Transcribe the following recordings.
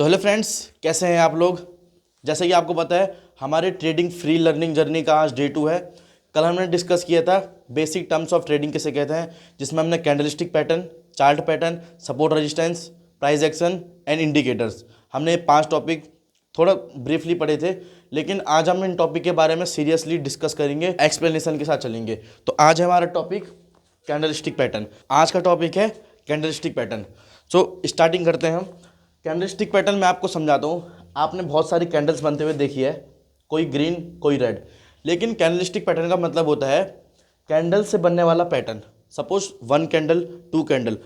तो hello friends, कैसे हैं आप लोग। जैसे कि आपको पता है हमारे ट्रेडिंग फ्री लर्निंग जर्नी का आज डे 2 है। कल हमने डिस्कस किया था बेसिक टर्म्स ऑफ ट्रेडिंग किसे कहते हैं, जिसमें हमने candlestick pattern, chart pattern, support resistance, price action and indicators, हमने ये 5 टॉपिक थोड़ा ब्रीफली पढ़े थे। लेकिन आज हम इन टॉपिक के बारे में सीरियसली डिस्कस करेंगे, एक्सप्लेनेशन के साथ चलेंगे। तो आज है हमारा टॉपिक कैंडलस्टिक पैटर्न। आज का टॉपिक है कैंडलस्टिक पैटर्न। सो स्टार्टिंग करते हैं हम। कैंडलस्टिक पैटर्न मैं आपको समझाता हूँ। आपने बहुत सारी कैंडल्स बनते हुए देखी है, कोई ग्रीन कोई रेड। लेकिन कैंडलस्टिक पैटर्न का मतलब होता है कैंडल से बनने वाला पैटर्न। सपोज 1 कैंडल, 2 कैंडल,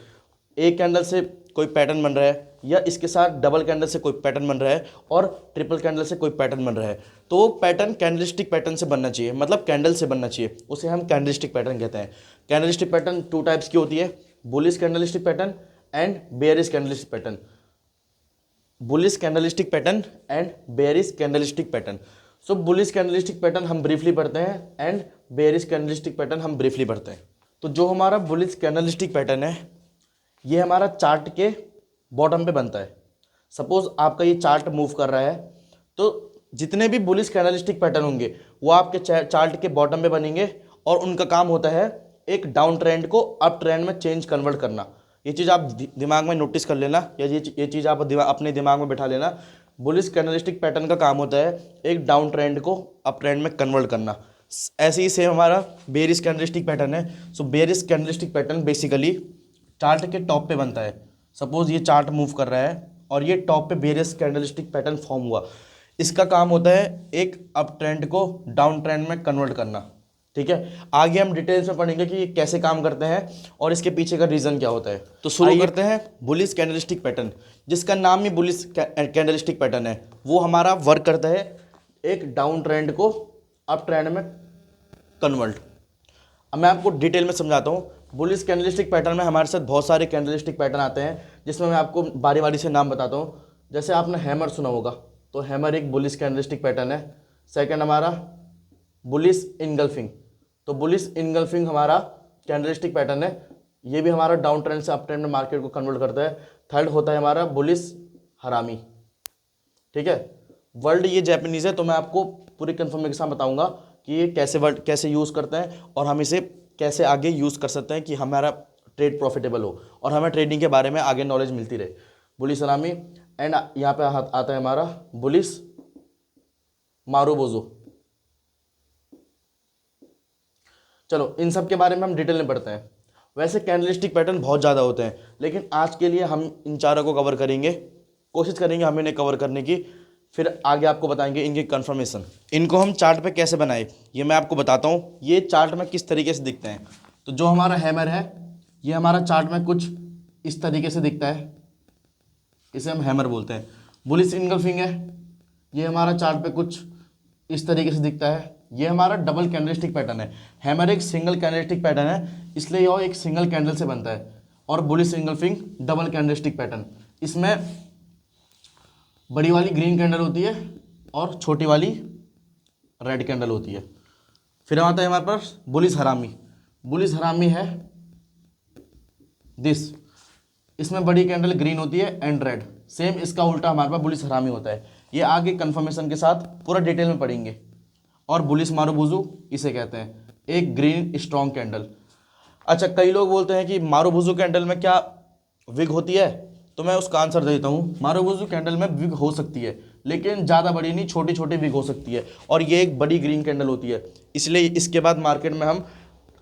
एक कैंडल से कोई पैटर्न बन रहा है, या इसके साथ डबल कैंडल से कोई पैटर्न बन रहा है, और ट्रिपल कैंडल से कोई पैटर्न बन रहा है। तो वो पैटर्न कैंडलस्टिक पैटर्न से बनना चाहिए, मतलब कैंडल से बनना चाहिए, उसे हम कैंडलस्टिक पैटर्न कहते हैं। कैंडलस्टिक पैटर्न 2 टाइप्स की होती है, bullish candlestick pattern and bearish candlestick pattern. Bullish candlestick pattern and bearish candlestick pattern. So bullish candlestick pattern हम ब्रीफली पढ़ते हैं एंड बेयरिश कैंडलस्टिक पैटर्न हम ब्रीफली पढ़ते हैं। तो जो हमारा बुलिश कैंडलस्टिक पैटर्न है, ये हमारा चार्ट के बॉटम पे बनता है। सपोज आपका ये चार्ट मूव कर रहा है, तो जितने भी बुलिश कैंडलस्टिक पैटर्न होंगे वो आपके चार्ट के बॉटम पे बनेंगे, और उनका काम होता है एक डाउन ट्रेंड को अप ट्रेंड में चेंज कन्वर्ट करना। ये चीज़ आप दिमाग में नोटिस कर लेना, या ये चीज़ आप अपने दिमाग में बैठा लेना। बुलिश कैंडलस्टिक पैटर्न का काम होता है एक डाउन ट्रेंड को अप ट्रेंड में कन्वर्ट करना। ऐसे ही सेम हमारा बेयरिश कैंडलस्टिक पैटर्न है। So bearish candlestick pattern basically chart के टॉप पे बनता है। सपोज ये चार्ट मूव कर रहा है और ये टॉप पे बेयरिश कैंडलस्टिक पैटर्न फॉर्म हुआ। इसका काम होता है एक अप ट्रेंड को डाउन ट्रेंड में कन्वर्ट करना। ठीक है, आगे हम डिटेल्स में पढ़ेंगे कि ये कैसे काम करते हैं और इसके पीछे का रीज़न क्या होता है। तो शुरू करते हैं बुलिश कैंडलस्टिक पैटर्न, जिसका नाम ही बुलिश कैंडलस्टिक पैटर्न है। वो हमारा वर्क करता है एक डाउन ट्रेंड को अप ट्रेंड में कन्वर्ट। अब मैं आपको डिटेल में समझाता हूँ। बुलिश कैंडलस्टिक पैटर्न में हमारे साथ बहुत सारे कैंडलस्टिक पैटर्न आते हैं, जिसमें मैं आपको बारी बारी से नाम बताता हूँ। जैसे आपने हैमर सुना होगा, तो हैमर एक बुलिश कैंडलस्टिक पैटर्न है। सेकेंड हमारा बुलिश इनगल्फिंग, तो बुलिश इनगल्फिंग हमारा कैंडलस्टिक पैटर्न है। ये भी हमारा डाउन ट्रेंड से अप ट्रेंड में मार्केट को कन्वर्ट करता है। थर्ड होता है हमारा बुलिश हरामी। ठीक है, वर्ल्ड ये जैपनीज है, तो मैं आपको पूरी कंफर्मेशन के साथ बताऊंगा कि ये कैसे वर्ड कैसे यूज़ करते हैं और हम इसे कैसे आगे यूज़ कर सकते हैं कि हमारा ट्रेड प्रॉफिटेबल हो और हमें ट्रेडिंग के बारे में आगे नॉलेज मिलती रहे। बुलिश हरामी एंड यहाँ पे आता है हमारा बुलिश मारूबोजो। चलो इन सब के बारे में हम डिटेल में पढ़ते हैं। वैसे कैंडलस्टिक पैटर्न बहुत ज़्यादा होते हैं, लेकिन आज के लिए हम इन चारों को कवर करेंगे, कोशिश करेंगे हम इन्हें कवर करने की। फिर आगे आपको बताएंगे इनकी कन्फर्मेशन। इनको हम चार्ट पे कैसे बनाए ये मैं आपको बताता हूँ। ये चार्ट में किस तरीके से दिखते हैं। तो जो हमारा हैमर है, ये हमारा चार्ट में कुछ इस तरीके से दिखता है, इसे हम हैमर बोलते हैं। बुलिश इनगल्फिंग है, ये हमारा चार्ट पे कुछ इस तरीके से दिखता है। ये हमारा डबल कैंडलस्टिक पैटर्न है। हैमर एक सिंगल कैंडलस्टिक पैटर्न है, इसलिए यह एक सिंगल कैंडल से बनता है। और bullish engulfing double candlestick pattern, इसमें बड़ी वाली ग्रीन कैंडल होती है और छोटी वाली रेड कैंडल होती है। फिर आता है हमारे पास बुलिश हरामी। बुलिश हरामी है दिस, इसमें बड़ी कैंडल ग्रीन होती है एंड रेड। सेम इसका उल्टा हमारे पास बुलिश हरामी होता है। ये आगे कंफर्मेशन के साथ पूरा डिटेल में पढ़ेंगे। और बुलिश मारूबोजो इसे कहते हैं, एक ग्रीन स्ट्रॉन्ग कैंडल। अच्छा, कई लोग बोलते हैं कि मारूबोजो कैंडल में क्या विग होती है, तो मैं उसका आंसर देता हूँ। मारूबोजो कैंडल में विग हो सकती है, लेकिन ज़्यादा बड़ी नहीं, छोटी छोटी विग हो सकती है। और ये एक बड़ी ग्रीन कैंडल होती है, इसलिए इसके बाद मार्केट में हम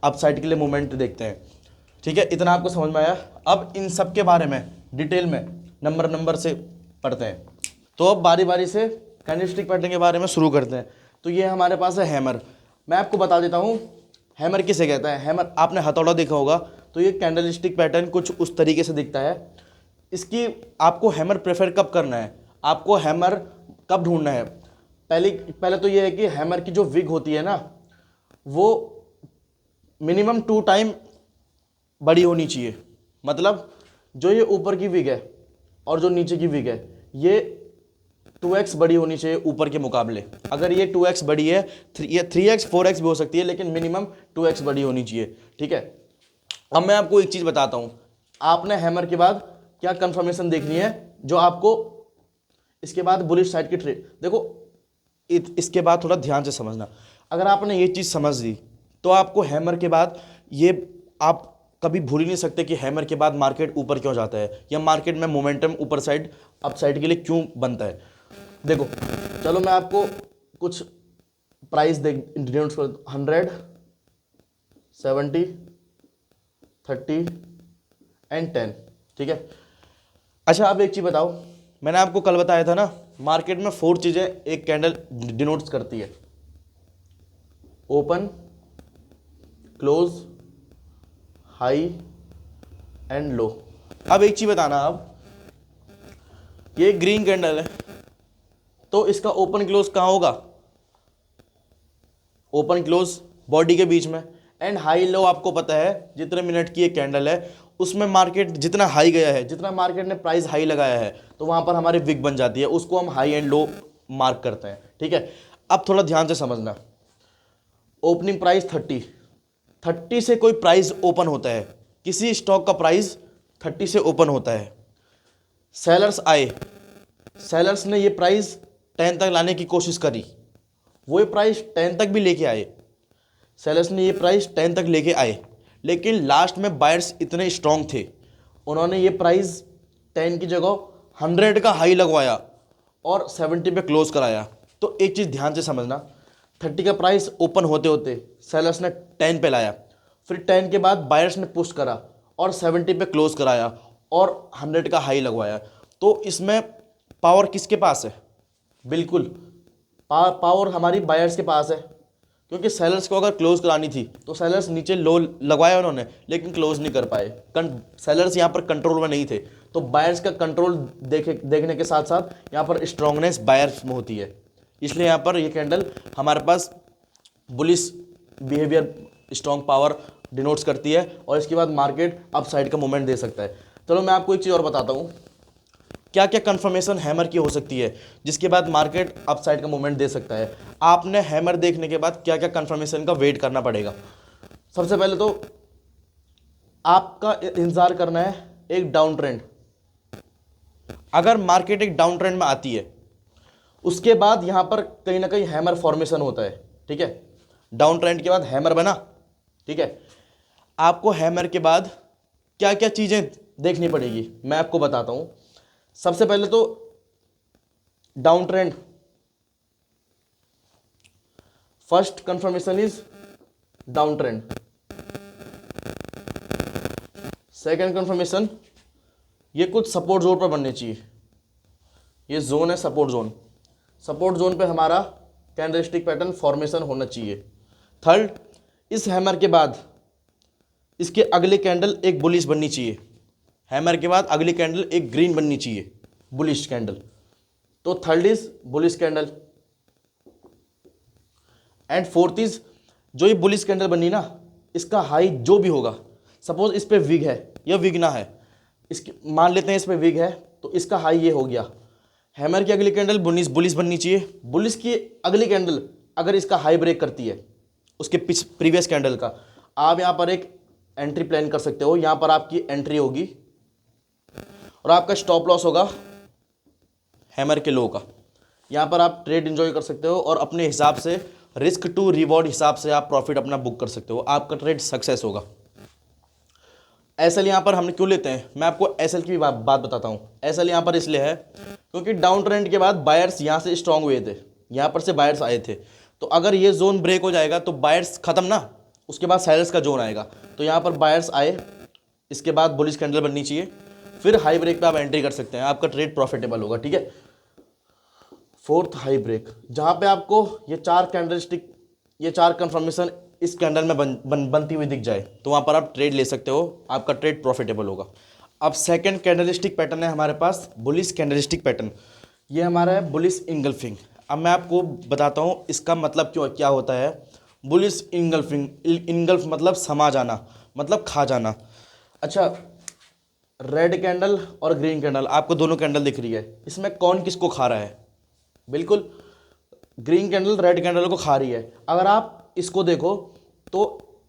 अपसाइड के लिए मूवमेंट देखते हैं। ठीक है, इतना आपको समझ में आया। अब इन सब के बारे में डिटेल में नंबर से पढ़ते हैं। तो अब बारी बारी से कैंडलस्टिक पैटर्न के बारे में शुरू करते हैं। तो ये हमारे पास है हैमर। मैं आपको बता देता हूँ हैमर किसे कहता है। हैमर, आपने हथौड़ा देखा होगा, तो ये कैंडलस्टिक पैटर्न कुछ उस तरीके से दिखता है। इसकी आपको हैमर प्रेफर कब करना है, आपको हैमर कब ढूंढना है। पहले तो ये है कि हैमर की जो विग होती है ना, वो मिनिमम 2 टाइम बड़ी होनी चाहिए। मतलब जो ये ऊपर की विग है और जो नीचे की विग है, ये 2x बड़ी होनी चाहिए ऊपर के मुकाबले। अगर ये 2x बड़ी है, ये 3x 4x भी हो सकती है, लेकिन मिनिमम 2x बड़ी होनी चाहिए। ठीक है, अब मैं आपको एक चीज़ बताता हूँ। आपने हैमर के बाद क्या कंफर्मेशन देखनी है, जो आपको इसके बाद बुलिश साइड की ट्रेड देखो। इसके बाद थोड़ा ध्यान से समझना, अगर आपने ये चीज़ समझ ली तो आपको हैमर के बाद ये आप कभी भूल ही नहीं सकते कि हैमर के बाद मार्केट ऊपर क्यों जाता है या मार्केट में मोमेंटम ऊपर साइड अप साइड के लिए क्यों बनता है। देखो चलो मैं आपको कुछ प्राइस डिनोट कर 100, 70, 30 एंड 10, ठीक है। अच्छा आप एक चीज़ बताओ, मैंने आपको कल बताया था ना मार्केट में 4 चीज़ें एक कैंडल डिनोट्स करती है, open, close, high and low. अब एक चीज़ बताना, अब ये ग्रीन कैंडल है तो इसका ओपन क्लोज कहाँ होगा, ओपन क्लोज बॉडी के बीच में। एंड हाई लो आपको पता है जितने मिनट की एक कैंडल है उसमें मार्केट जितना हाई गया है, जितना मार्केट ने प्राइस हाई लगाया है तो वहां पर हमारी विक बन जाती है, उसको हम हाई एंड लो मार्क करते हैं, ठीक है। अब थोड़ा ध्यान से समझना, ओपनिंग प्राइस 30 से कोई प्राइस ओपन होता है, किसी स्टॉक का प्राइस 30 से ओपन होता है। सेलर्स आए, सेलर्स ने ये प्राइस 10 तक लाने की कोशिश करी, वो ये प्राइस 10 तक भी लेके आए, सेलर्स ने ये प्राइस 10 तक लेके आए, लेकिन लास्ट में बायर्स इतने स्ट्रांग थे उन्होंने ये प्राइस 10 की जगह 100 का हाई लगवाया और 70 पे क्लोज कराया। तो एक चीज़ ध्यान से समझना, 30 का प्राइस ओपन होते होते सेलर्स ने 10 पे लाया, फिर 10 के बाद बायर्स ने पुश करा और 70 पे क्लोज कराया और 100 का हाई लगवाया। तो इसमें पावर किसके पास है, बिल्कुल पावर हमारी बायर्स के पास है, क्योंकि सेलर्स को अगर क्लोज करानी थी तो सेलर्स नीचे लो लगवाया उन्होंने लेकिन क्लोज नहीं कर पाए, सेलर्स यहाँ पर कंट्रोल में नहीं थे। तो बायर्स का कंट्रोल देखने के साथ साथ यहाँ पर स्ट्रांगनेस बायर्स में होती है, इसलिए यहाँ पर ये कैंडल हमारे पास bullish behaviour strong power denotes करती है और इसके बाद मार्केट अप साइड का मूवमेंट दे सकता है। चलो मैं आपको एक चीज़ और बताता हूँ, क्या क्या कंफर्मेशन हैमर की हो सकती है जिसके बाद मार्केट अप साइड का मूवमेंट दे सकता है। आपने हैमर देखने के बाद क्या क्या कंफर्मेशन का वेट करना पड़ेगा। सबसे पहले तो आपका इंतजार करना है एक डाउन ट्रेंड, अगर मार्केट एक डाउन ट्रेंड में आती है उसके बाद यहां पर कहीं ना कहीं हैमर फॉर्मेशन होता है, ठीक है। डाउन ट्रेंड के बाद हैमर बना, ठीक है। आपको हैमर के बाद क्या क्या चीज़ें देखनी पड़ेगी मैं आपको बताता हूं। सबसे पहले तो down trend, first confirmation is down trend. Second confirmation, ये कुछ सपोर्ट जोन पर बनने चाहिए, ये जोन है सपोर्ट जोन, सपोर्ट जोन पे हमारा कैंडलस्टिक पैटर्न फॉर्मेशन होना चाहिए। थर्ड, इस हैमर के बाद इसके अगले कैंडल एक बुलिश बननी चाहिए, हैमर के बाद अगली कैंडल एक ग्रीन बननी चाहिए बुलिश कैंडल। तो third is bullish candle and fourth is जो ये बुलिश कैंडल बनी ना इसका हाई जो भी होगा, सपोज इस पे विग है या विग ना है, इसकी मान लेते हैं इस पे विग है तो इसका हाई ये हो गया, हैमर की अगली कैंडल बुलिश बननी चाहिए, बुलिश की अगली कैंडल अगर इसका हाई ब्रेक करती है उसके प्रीवियस कैंडल का, आप यहाँ पर एक एंट्री प्लान कर सकते हो, यहाँ पर आपकी एंट्री होगी और आपका स्टॉप लॉस होगा हैमर के लो का, यहाँ पर आप ट्रेड एंजॉय कर सकते हो और अपने हिसाब से रिस्क टू रिवॉर्ड हिसाब से आप प्रॉफिट अपना बुक कर सकते हो, आपका ट्रेड सक्सेस होगा। एसएल यहाँ पर हम क्यों लेते हैं, मैं आपको एसएल की भी बात बताता हूँ। एसएल यहाँ पर इसलिए है क्योंकि डाउन ट्रेंड के बाद बायर्स यहाँ से स्ट्रांग हुए थे, यहाँ पर से बायर्स आए थे, तो अगर ये जोन ब्रेक हो जाएगा तो बायर्स खत्म ना, उसके बाद सेलर्स का जोन आएगा, तो यहाँ पर बायर्स आए, इसके बाद बुलिश कैंडल बननी चाहिए, फिर हाई ब्रेक पे आप एंट्री कर सकते हैं, आपका ट्रेड प्रॉफिटेबल होगा, ठीक है। फोर्थ हाई ब्रेक, जहाँ पे आपको ये चार कैंडलस्टिक, ये चार कंफर्मेशन इस कैंडल में बनती हुई दिख जाए तो वहाँ पर आप ट्रेड ले सकते हो, आपका ट्रेड प्रॉफिटेबल होगा। अब सेकंड कैंडलस्टिक पैटर्न है हमारे पास बुलिश कैंडलस्टिक पैटर्न, ये हमारा है बुलिश इंगल्फिंग। अब मैं आपको बताता हूँ इसका मतलब क्या होता है। बुलिश इंगल्फिंग, इंगल्फ मतलब समा जाना, मतलब खा जाना। अच्छा, रेड कैंडल और ग्रीन कैंडल, आपको दोनों कैंडल दिख रही है, इसमें कौन किसको खा रहा है, बिल्कुल ग्रीन कैंडल रेड कैंडल को खा रही है। अगर आप इसको देखो तो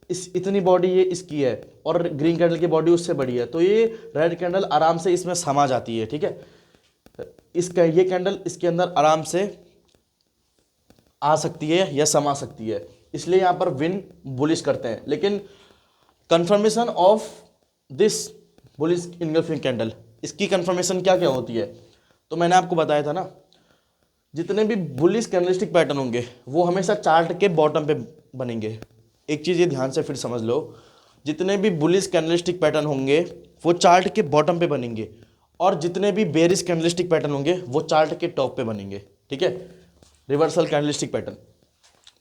इस इतनी बॉडी ये इसकी है और ग्रीन कैंडल की बॉडी उससे बड़ी है, तो ये रेड कैंडल आराम से इसमें समा जाती है, ठीक है। इसका ये कैंडल इसके अंदर आराम से आ सकती है या समा सकती है, इसलिए यहां पर विन बुलिश करते हैं। लेकिन confirmation of this bullish engulfing candle, इसकी कंफर्मेशन क्या क्या होती है, तो मैंने आपको बताया था ना, जितने भी बुलिश कैंडलस्टिक पैटर्न होंगे वो हमेशा चार्ट के बॉटम पे बनेंगे। एक चीज़ ये ध्यान से फिर समझ लो, जितने भी बुलिश कैंडलस्टिक पैटर्न होंगे वो चार्ट के बॉटम पे बनेंगे, और जितने भी बेरिश कैंडलस्टिक पैटर्न होंगे वो चार्ट के टॉप पे बनेंगे। ठीक है, रिवर्सल कैंडलस्टिक पैटर्न।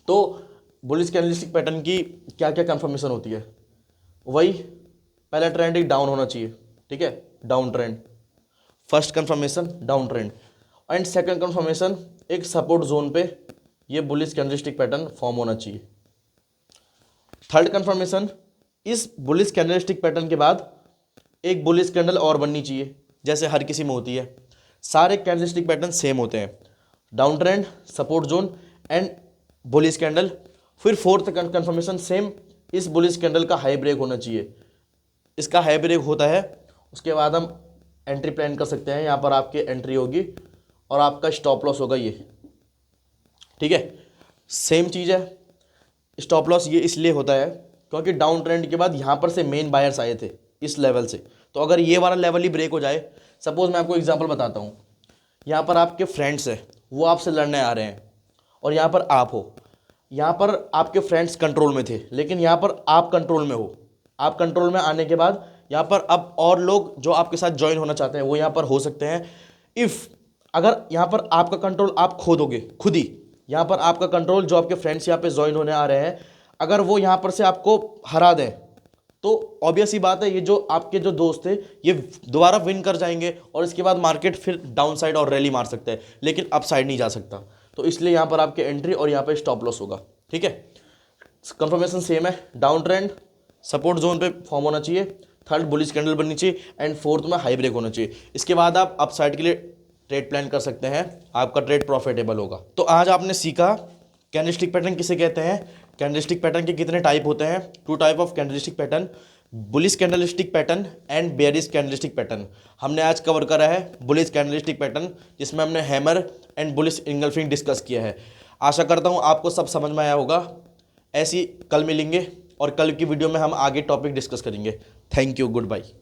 तो बुलिश कैंडलस्टिक पैटर्न की क्या क्या कंफर्मेशन होती है, वही पहला ट्रेंड एक डाउन होना चाहिए। ठीक है, down trend, first confirmation down trend, and second confirmation एक सपोर्ट जोन पे ये बुलिश कैंडलस्टिक पैटर्न फॉर्म होना चाहिए। थर्ड कंफर्मेशन, इस बुलिश कैंडलस्टिक पैटर्न के बाद एक बुलिश कैंडल और बननी चाहिए, जैसे हर किसी में होती है। सारे कैंडलस्टिक पैटर्न सेम होते हैं, down trend, support zone and bullish candle. फिर फोर्थ कंफर्मेशन सेम, इस बुलिश कैंडल का हाई ब्रेक होना चाहिए। इसका हाई ब्रेक होता है, उसके बाद हम एंट्री प्लान कर सकते हैं। यहाँ पर आपकी एंट्री होगी और आपका स्टॉप लॉस होगा ये। ठीक है, सेम चीज़ है। स्टॉप लॉस ये इसलिए होता है क्योंकि डाउन ट्रेंड के बाद यहाँ पर से मेन बायर्स आए थे इस लेवल से, तो अगर ये वाला लेवल ही ब्रेक हो जाए, सपोज मैं आपको एग्जांपल बताता हूँ, यहाँ पर आपके फ्रेंड्स हैं, वो आपसे लड़ने आ रहे हैं और यहाँ पर आप हो। यहाँ पर आपके फ्रेंड्स कंट्रोल में थे, लेकिन यहाँ पर आप कंट्रोल में हो। आप कंट्रोल में आने के बाद यहाँ पर अब और लोग जो आपके साथ ज्वाइन होना चाहते हैं वो यहाँ पर हो सकते हैं। इफ़ अगर यहाँ पर आपका कंट्रोल आप खो दोगे खुद ही, यहाँ पर आपका कंट्रोल जो आपके फ्रेंड्स यहाँ पे ज्वाइन होने आ रहे हैं, अगर वो यहाँ पर से आपको हरा दें, तो ऑब्वियस ही बात है ये जो आपके जो दोस्त थे ये दोबारा विन कर जाएंगे और इसके बाद मार्केट फिर डाउन साइड और रैली मार सकता है, लेकिन अप साइड नहीं जा सकता। तो इसलिए यहाँ पर आपके एंट्री और यहाँ पर स्टॉप लॉस होगा। ठीक है, कंफर्मेशन सेम है, डाउन ट्रेंड सपोर्ट जोन पे फॉर्म होना चाहिए, थर्ड बुलिश कैंडल बननी चाहिए, एंड फोर्थ में हाई ब्रेक होना चाहिए। इसके बाद आप अप साइड के लिए ट्रेड प्लान कर सकते हैं, आपका ट्रेड प्रॉफिटेबल होगा। तो आज आपने सीखा कैंडलस्टिक पैटर्न किसे कहते हैं, कैंडलस्टिक पैटर्न के कितने टाइप होते हैं, two type of candlestick pattern, bullish candlestick pattern and bearish candlestick pattern. हमने आज कवर करा है बुलिश कैंडलस्टिक पैटर्न, जिसमें हमने hammer and bullish engulfing discuss किया है। आशा करता हूँ आपको सब समझ में आया होगा। ऐसी कल मिलेंगे और कल की वीडियो में हम आगे टॉपिक डिस्कस करेंगे। Thank you, good bye.